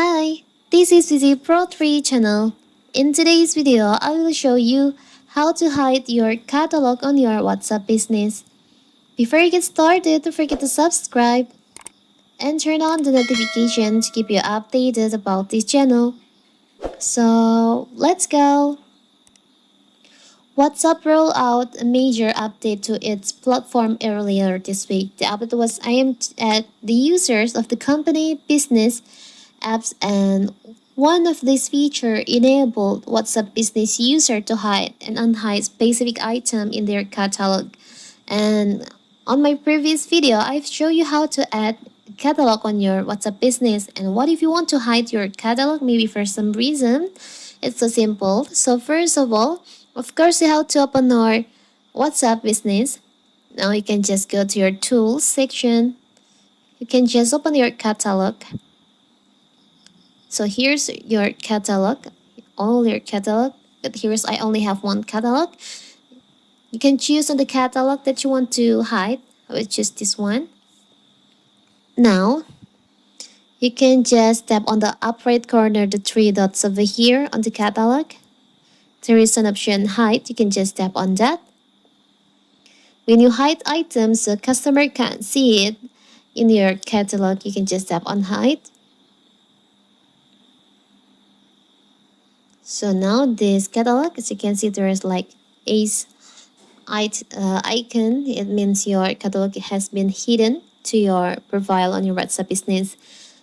Hi, this is Vizi Pro 3 channel. In today's video, I will show you how to hide your catalog on your WhatsApp business. Before you get started, don't forget to subscribe and turn on the notification to keep you updated about this channel. So, let's go! WhatsApp rolled out a major update to its platform earlier this week. The update was aimed at the users of the company, business, apps, and one of these features enabled WhatsApp business user to hide and unhide specific item in their catalog. And on my previous video, I've shown you how to add catalog on your WhatsApp business. And what if you want to hide your catalog maybe for some reason? It's so simple. So first of all, of course, you have to open our WhatsApp business. Now you can just go to your tools section. You can just open your catalog. So here's your catalog, all your catalog. But here's I only have one catalog. You can choose on the catalog that you want to hide, which is this one. Now, you can just tap on the up right corner, the three dots over here on the catalog. There is an option hide. You can just tap on that. When you hide items, the customer can't see it in your catalog. You can just tap on hide. So now this catalog, as you can see, there is like ace icon. It means your catalog has been hidden to your profile on your WhatsApp business.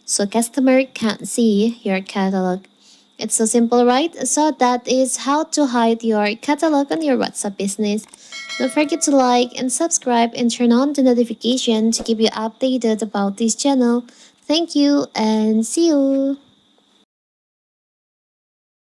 So customer can't see your catalog. It's so simple, right? So that is how to hide your catalog on your WhatsApp business. Don't forget to like and subscribe and turn on the notification to keep you updated about this channel. Thank you and see you.